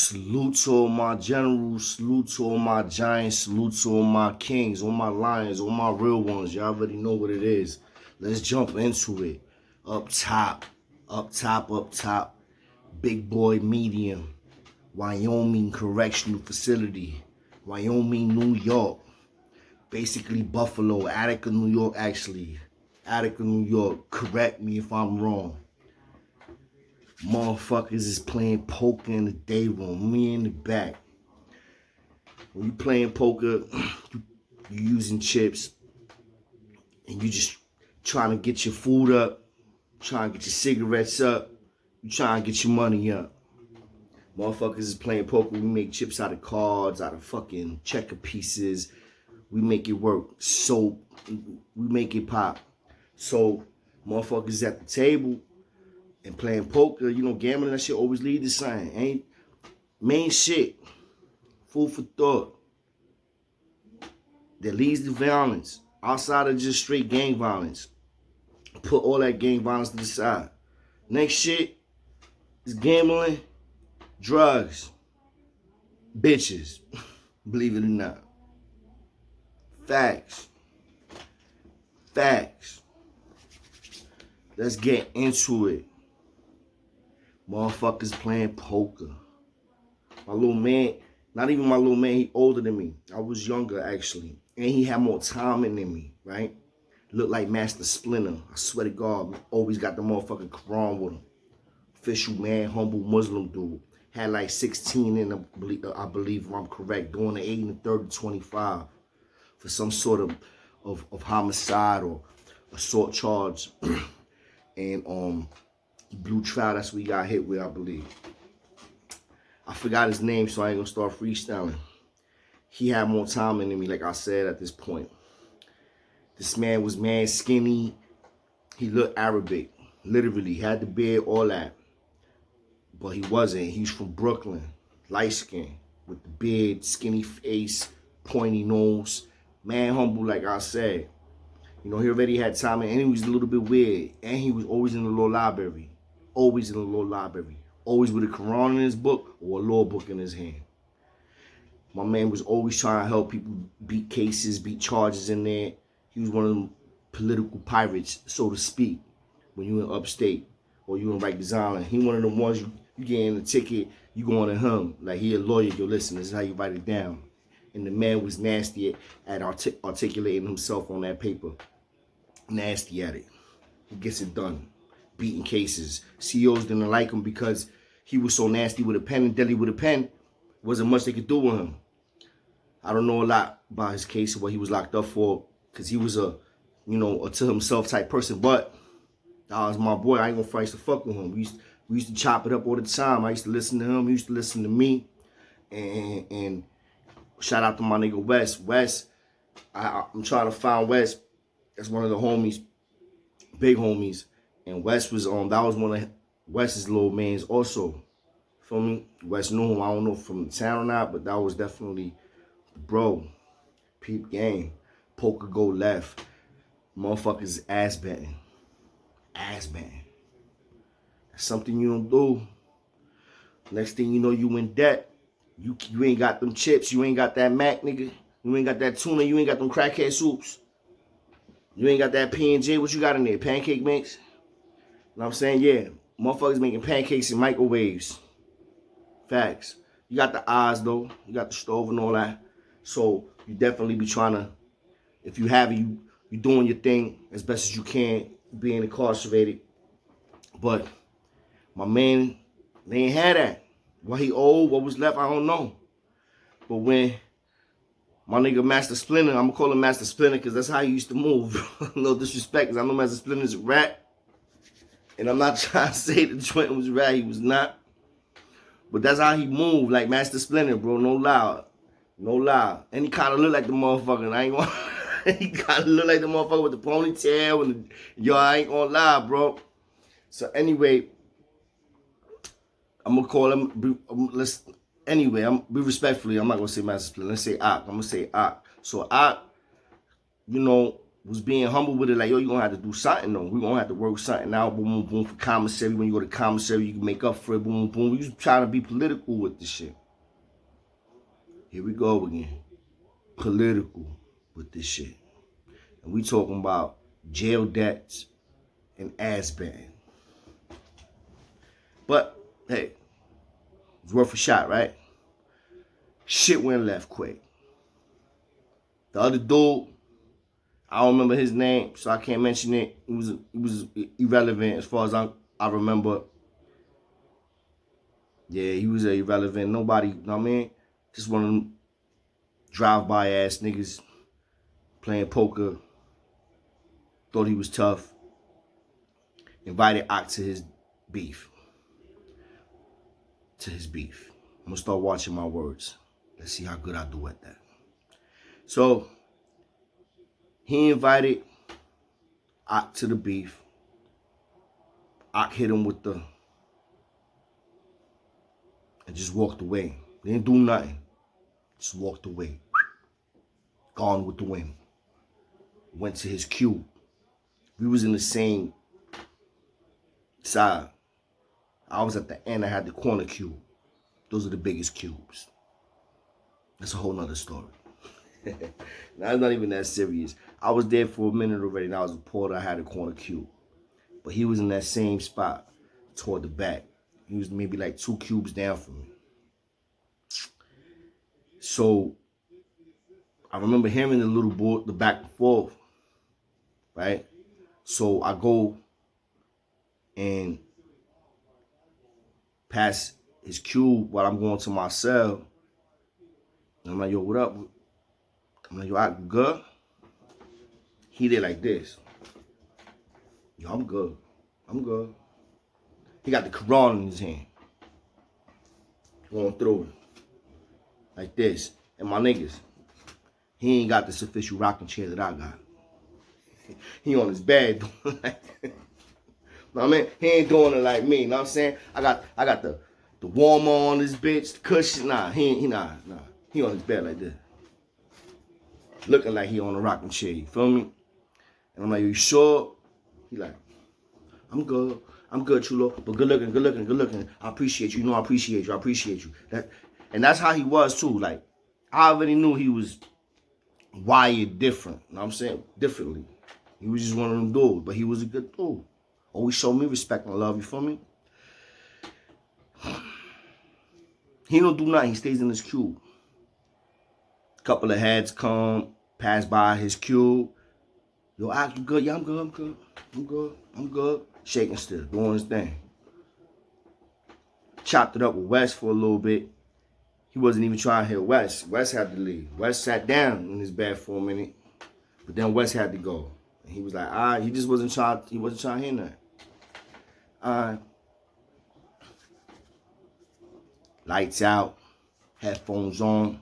Salute to all my generals, salute to all my giants, salute to all my kings, all my lions, all my real ones. Y'all already know what it is. Let's jump into it. Up top, up top, up top. Big boy medium. Wyoming Correctional Facility. Wyoming, New York. Basically Buffalo, Attica, New York actually. Attica, New York. Correct me if I'm wrong. Motherfuckers is playing poker in the day room, me in the back. When you playing poker, you using chips, and you just trying to get your food up, trying to get your cigarettes up, you trying to get your money up. Motherfuckers is playing poker, we make chips out of cards, out of fucking checker pieces. We make it work, so we make it pop. So motherfuckers at the table, and playing poker, you know, gambling, that shit always lead to something. Ain't main shit. Food for thought. That leads to violence. Outside of just straight gang violence. Put all that gang violence to the side. Next shit is gambling, drugs, bitches. Believe it or not. Facts. Facts. Let's get into it. Motherfuckers playing poker. My little man, not even my little man, he older than me. I was younger, actually. And he had more time than me, right? Looked like Master Splinter. I swear to God, always got the motherfucking Quran with him. Official man, humble Muslim dude. Had like 16 in, I believe if I'm correct, doing the 8 and 30, 25 for some sort of homicide or assault charge. And blue trial, that's what he got hit with, I believe. I forgot his name, so I ain't gonna start freestyling. He had more time than me, like I said at this point. This man was mad skinny. He looked Arabic. Literally, had the beard, all that. But he wasn't. He's from Brooklyn. Light skin. With the beard, skinny face, pointy nose. Man humble, like I said. You know, he already had time, and he was a little bit weird. And he was always in the law library. Always in the law library. Always with a Quran in his book or a law book in his hand. My man was always trying to help people beat cases, beat charges in there. He was one of them political pirates, so to speak, when you in upstate or you in Rikers Island. He one of them ones you get in the ticket, you going to him. Like he a lawyer, yo, listen, this is how you write it down. And the man was nasty at articulating himself on that paper. Nasty at it. He gets it done. Beating cases. CEOs didn't like him because he was so nasty with a pen and deadly with a pen. Wasn't much they could do with him. I don't know a lot about his case or what he was locked up for, because he was a to himself type person. But that was my boy. I ain't gonna fight to fuck with him. We used to chop it up all the time. I used to listen to him. He used to listen to me. And shout out to my nigga Wes. Wes, I'm trying to find Wes. That's one of the homies, big homies. And Wes was that was one of Wes's little mans also. Feel me? Wes knew him. I don't know from the town or not, but that was definitely bro. Peep game. Poker go left. Motherfuckers ass betting. Ass betting. That's something you don't do. Next thing you know, you in debt. You ain't got them chips. You ain't got that Mac, nigga. You ain't got that tuna. You ain't got them crackhead soups. You ain't got that P&J. What you got in there? Pancake mix? You know what I'm saying? Yeah. Motherfuckers making pancakes in microwaves. Facts. You got the eyes, though. You got the stove and all that. So you definitely be trying to, if you have it, you doing your thing as best as you can, being incarcerated. But my man, they ain't had that. What he owed, what was left, I don't know. But when my nigga Master Splinter, I'm going to call him Master Splinter because that's how he used to move. No disrespect, because I know Master Splinter's a rat. And I'm not trying to say the joint was a rat. He was not. But that's how he moved, like Master Splinter, bro. No lie. No lie. And he kind of look like the motherfucker. I ain't gonna... he kind of look like the motherfucker with the ponytail. And yo, I ain't gonna lie, bro. So anyway, I'm gonna call him... Anyway, be respectfully, I'm not gonna say Master Splinter. Let's say Ak. I'm gonna say Ak. So Ak, you know, was being humble with it, like, yo, you gonna have to do something though. We gonna have to work something out, boom, boom, boom, for commissary. When you go to commissary, you can make up for it, boom, boom. We was trying to be political with this shit. Here we go again. Political with this shit. And we talking about jail debts and ass betting. But, hey, it's worth a shot, right? Shit went left quick. The other dude, I don't remember his name, so I can't mention it. It was irrelevant as far as I remember. Yeah, he was irrelevant. Nobody, you know what I mean? Just one of them drive-by ass niggas playing poker. Thought he was tough. Invited Ock to his beef. I'm gonna start watching my words. Let's see how good I do at that. So, he invited Ock to the beef. Ock hit him with the... and just walked away. Didn't do nothing. Just walked away. Gone with the wind. Went to his cube. We was in the same side. I was at the end. I had the corner cube. Those are the biggest cubes. That's a whole nother story. Now, it's not even that serious. I was there for a minute already, and I was a porter. I had a corner cube. But he was in that same spot toward the back. He was maybe like 2 cubes down from me. So, I remember hearing the little boy, the back and forth, right? So, I go and pass his cube while I'm going to my cell. And I'm like, yo, what up? I'm like, yo, I good? He did like this. Yo, I'm good. He got the Quran in his hand. Going through it. Like this. And my niggas, he ain't got this official rocking chair that I got. He on his bed doing like that. Know what I mean? He ain't doing it like me, you know what I'm saying? I got the warmer on this bitch, the cushion. Nah. He on his bed like this. Looking like he on a rocking chair, you feel me? And I'm like, you sure? He like, I'm good, Chulo. But good looking. I appreciate you. You know I appreciate you. And that's how he was too. Like, I already knew he was wired different. You know what I'm saying? Differently. He was just one of them dudes, but he was a good dude. Always showed me respect and love, you feel me? He don't do nothing. He stays in his cube. Couple of heads come, pass by his cube. Yo, Ock, you good? Yeah, I'm good. Shaking still, doing his thing. Chopped it up with Wes for a little bit. He wasn't even trying to hit Wes. Wes had to leave. Wes sat down in his bed for a minute. But then Wes had to go. And he was like, all right, he wasn't trying to hear nothing. All right. Lights out, headphones on,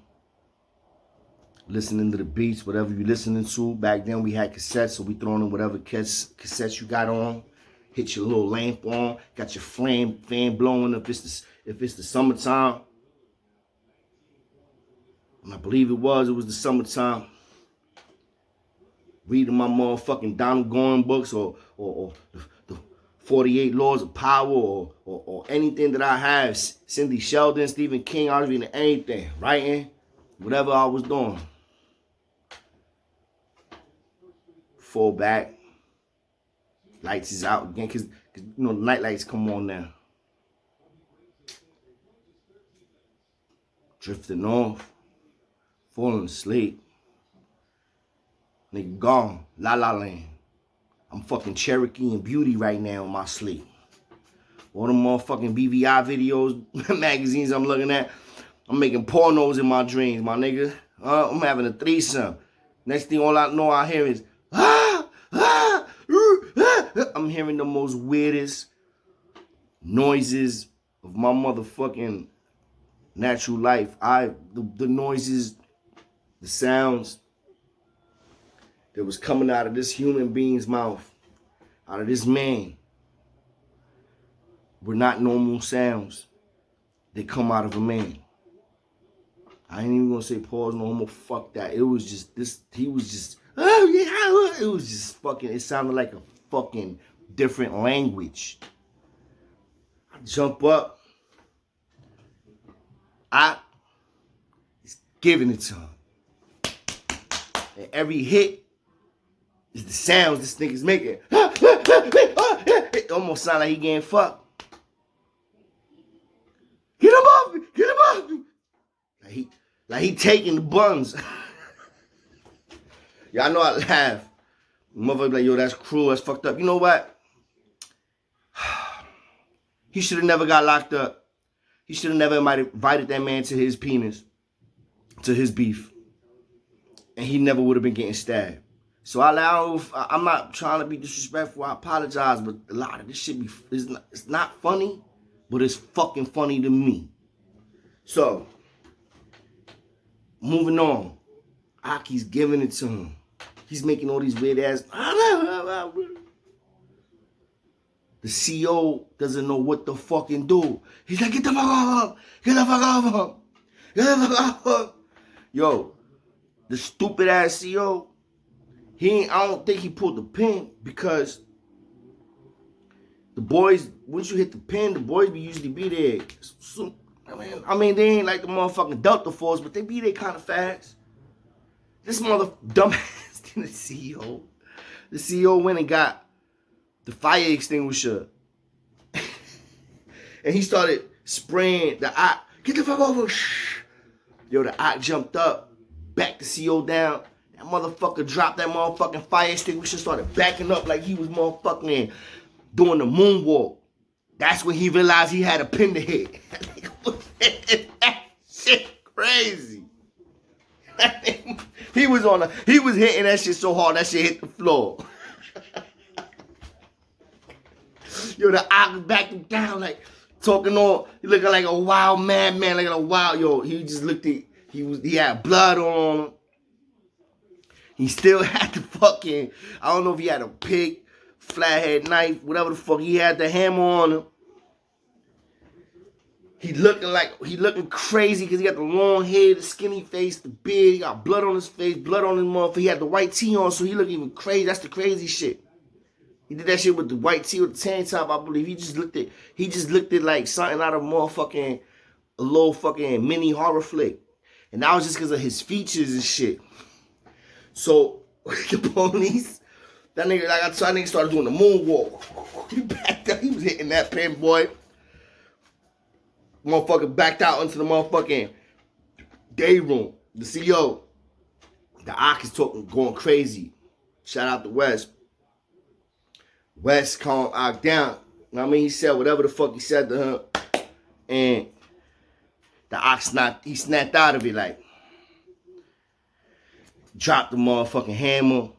listening to the beats, whatever you listening to. Back then we had cassettes, so we throwing in whatever cassettes you got on. Hit your little lamp on, got your fan blowing if it's the summertime. And I believe it was the summertime. Reading my motherfucking Donald Gordon books or the 48 Laws of Power or anything that I have. Cindy Sheldon, Stephen King, I was reading anything. Writing, whatever I was doing. Fall back. Lights is out again because you know the night lights come on now. Drifting off. Falling asleep. Nigga gone. La La Land. I'm fucking Cherokee and Beauty right now in my sleep. All them motherfucking BVI videos, magazines I'm looking at. I'm making pornos in my dreams, my nigga. I'm having a threesome. Next thing all I know I hear is, I'm hearing the most weirdest noises of my motherfucking natural life. The noises, the sounds that was coming out of this human being's mouth, out of this man, were not normal sounds that come out of a man. I ain't even gonna say pause no more. Fuck that. It was just this. He was just Oh, yeah. It was just fucking, it sounded like a fucking different language. I jump up. I is giving it to him. And every hit is the sounds this nigga's making. It almost sound like he getting fucked. Get him off me! Get him off me! Like he taking the buns. Y'all know I laugh. Motherfucker like, yo, that's cruel, that's fucked up. You know what? He should have never got locked up. He should have never invited that man to his penis, to his beef. And he never would have been getting stabbed. So I'm not trying to be disrespectful. I apologize, but a lot of this shit it's not funny, but it's fucking funny to me. So, moving on. Aki's giving it to him. He's making all these weird ass. The CO doesn't know what to fucking do. He's like, get the fuck off him. Get the fuck off him. Get the fuck off him. Yo, the stupid ass CO, I don't think he pulled the pin because the boys, once you hit the pin, the boys usually be there. So, I mean, they ain't like the motherfucking Delta Force, but they be there kind of fast. This mother dumbass the CEO. The CEO went and got the fire extinguisher. And he started spraying the eye. Get the fuck over. Yo, the eye jumped up, backed the CO down. That motherfucker dropped that motherfucking fire extinguisher, started backing up like he was motherfucking doing the moonwalk. That's when he realized he had a pin to hit. That shit crazy. He was hitting that shit so hard that shit hit the floor. Yo, the eye backed him down like talking all, he looking like a wild madman, like a wild, yo, he just looked at, he had blood on him. He still had the fucking, I don't know if he had a pick, flathead knife, whatever the fuck, he had the hammer on him. He looking crazy because he got the long hair, the skinny face, the beard, he got blood on his face, blood on his mouth. He had the white tee on, so he looked even crazy. That's the crazy shit. He did that shit with the white tee with the tank top, I believe. He just looked at like something out of a little fucking mini horror flick. And that was just because of his features and shit. So, the police, that nigga, like I told, that nigga started doing the moonwalk. He backed up, he was hitting that pin, boy. Motherfucker backed out into the motherfucking day room. The CEO, the Ock is going crazy. Shout out to West. West calmed Ock down. You know what I mean? He said whatever the fuck he said to him. And the Ock he snapped out of it like. Dropped the motherfucking hammer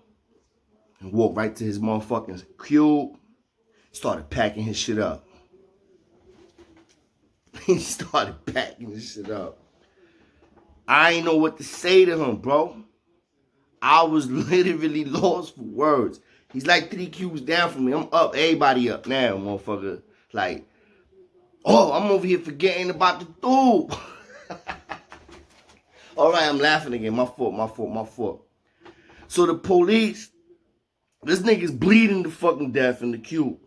and walked right to his motherfucking cube. Started packing his shit up. He started packing his shit up. I ain't know what to say to him, bro. I was literally lost for words. He's like 3 cubes down from me. I'm up, everybody up now, motherfucker. Like, oh, I'm over here forgetting about the dude. All right, I'm laughing again. My fault. So the police, this nigga's bleeding to fucking death in the cube.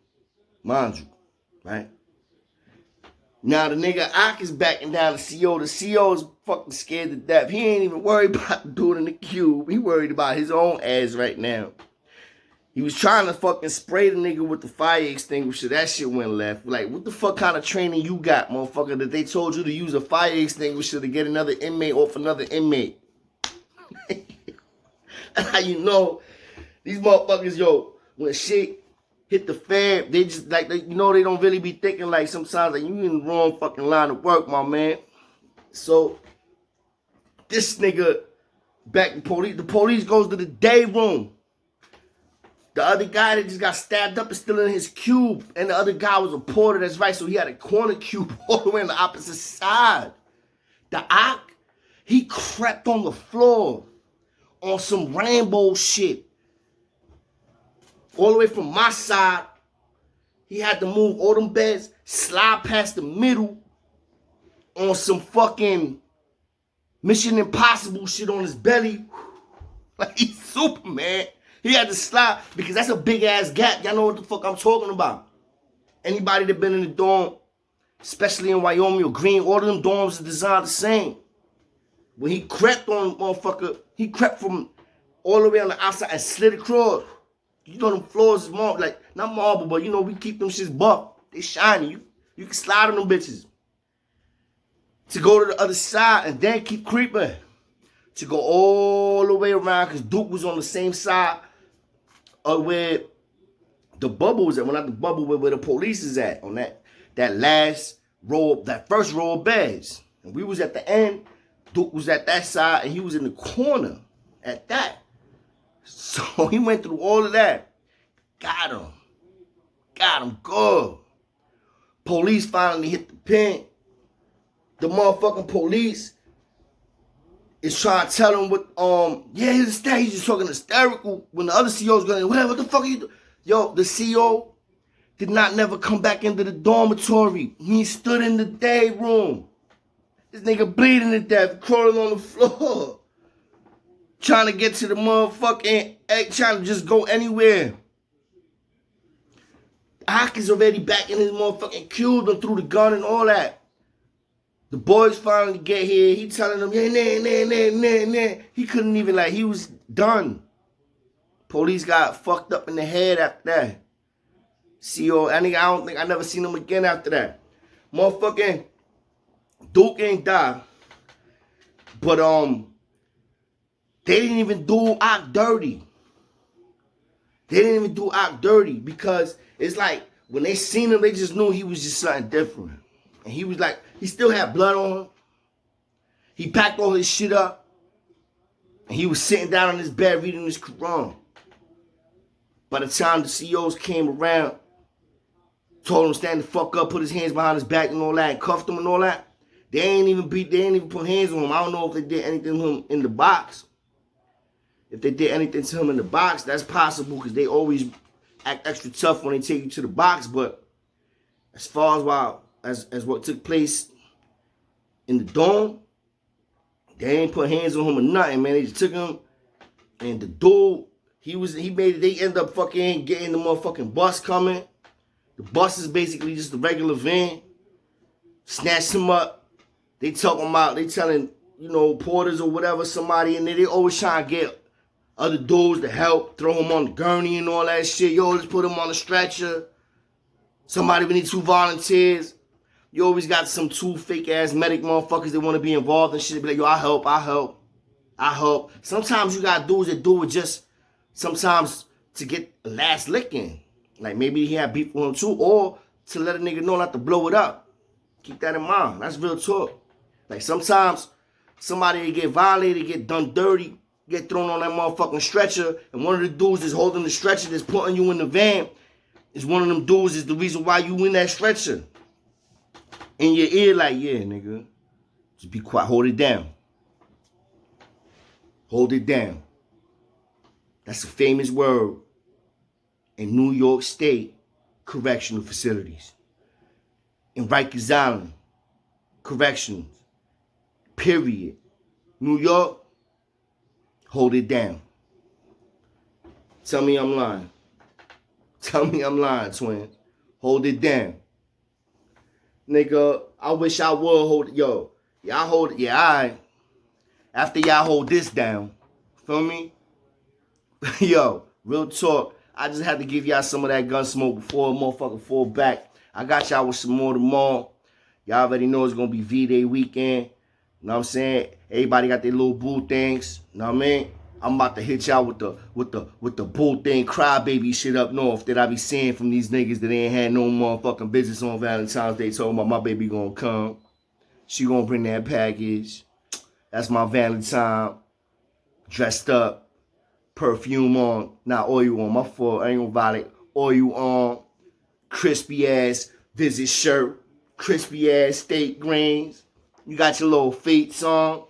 Mind you, right? Now the nigga Ock is backing down the CO. The CO is fucking scared to death. He ain't even worried about the dude in the cube. He worried about his own ass right now. He was trying to fucking spray the nigga with the fire extinguisher. That shit went left. Like, what the fuck kind of training you got, motherfucker, that they told you to use a fire extinguisher to get another inmate off another inmate? That's how you know these motherfuckers, yo, when shit hit the fan, they just, like, they don't really be thinking, like, sometimes, like, you in the wrong fucking line of work, my man. So, this nigga, the police goes to the day room. The other guy that just got stabbed up is still in his cube. And the other guy was a porter, that's right. So he had a corner cube all the way on the opposite side. The Ock, he crept on the floor on some Rambo shit. All the way from my side. He had to move all them beds, slide past the middle on some fucking Mission Impossible shit on his belly. Like, he's Superman. He had to slide because that's a big-ass gap. Y'all know what the fuck I'm talking about. Anybody that been in the dorm, especially in Wyoming or Green, all of them dorms are designed the same. When he crept on motherfucker, he crept from all the way on the outside and slid across. You know them floors is marble, like, not marble, but you know, we keep them shits buff. They shiny. You can slide on them bitches. To go to the other side and then keep creeping. To go all the way around, because Duke was on the same side of where the bubble was at. Well, not the bubble, where the police is at. On that last row, that first row of beds. And we was at the end. Duke was at that side, and he was in the corner at that. So he went through all of that. Got him. Got him good. Police finally hit the pin. The motherfucking police is trying to tell him what, yeah, he's just talking hysterical when the other CEO's going, what the fuck are you doing? Yo, the CEO did not never come back into the dormitory. He stood in the day room. This nigga bleeding to death, crawling on the floor. Trying to get to the motherfucking egg, trying to just go anywhere. Hawk is already back in his motherfucking cube and threw the gun and all that. The boys finally get here. He telling them, yeah, nah. He couldn't even, like, he was done. Police got fucked up in the head after that. CEO, I never seen him again after that. Motherfucking Duke ain't die. But, they didn't even do Ock dirty. They didn't even do Ock dirty because it's like when they seen him, they just knew he was just something different. And he was like, he still had blood on him. He packed all his shit up. And he was sitting down on his bed reading his Quran. By the time the CEOs came around, told him stand the fuck up, put his hands behind his back and all that, and cuffed him and all that, they ain't even put hands on him. I don't know if they did anything to him in the box. If they did anything to him in the box, that's possible because they always act extra tough when they take you to the box. But as far as what took place in the dome, they ain't put hands on him or nothing, man. They just took him, and the dude, they end up fucking getting the motherfucking bus coming. The bus is basically just a regular van. Snatched him up. They telling, you know, porters or whatever, somebody in there, they always trying to get other dudes to help, throw him on the gurney and all that shit. Yo, let's put him on a stretcher. Somebody, we need 2 volunteers. You always got some 2 fake-ass medic motherfuckers that want to be involved and shit. They be like, yo, I help. Sometimes you got dudes that do it just sometimes to get a last licking. Like maybe he had beef with him too, or to let a nigga know not to blow it up. Keep that in mind. That's real talk. Like sometimes somebody get violated, get done dirty, get thrown on that motherfucking stretcher, and one of the dudes that's holding the stretcher that's putting you in the van is one of them dudes is the reason why you in that stretcher. In your ear like, yeah, nigga, just be quiet, hold it down. Hold it down. That's a famous word in New York State correctional facilities. In Rikers Island, corrections, period. New York, hold it down. Tell me I'm lying. Tell me I'm lying, twins. Hold it down. Nigga, I wish I would hold it. Yo, y'all hold it. Yeah, all right. After y'all hold this down, feel me? Yo, real talk. I just had to give y'all some of that gun smoke before a motherfucker fall back. I got y'all with some more tomorrow. Y'all already know it's going to be V-Day weekend. You know what I'm saying? Everybody got their little boo things. You know what I mean? I'm about to hit y'all with the boo thing crybaby shit up north that I be seeing from these niggas that ain't had no motherfucking business on Valentine's Day. Talking about my baby gonna come. She gonna bring that package. That's my Valentine. Dressed up. Perfume on. Not oil on. My fault. I ain't gonna violate. Oil on. Crispy ass visit shirt. Crispy ass steak greens. You got your little feet on.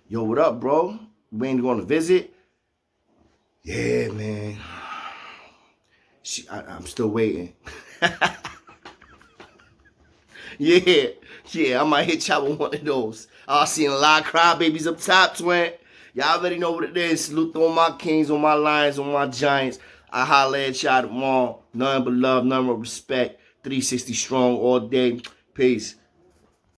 Yo, what up, bro? We ain't going to visit? Yeah, man. I'm still waiting. Yeah, I might hit y'all with one of those. I seen a lot of crybabies up top, twin. Y'all already know what it is. Salute to all my kings, all my lions, all my giants. I holla at y'all tomorrow. Nothing but love, nothing but respect. 360 strong all day. Peace.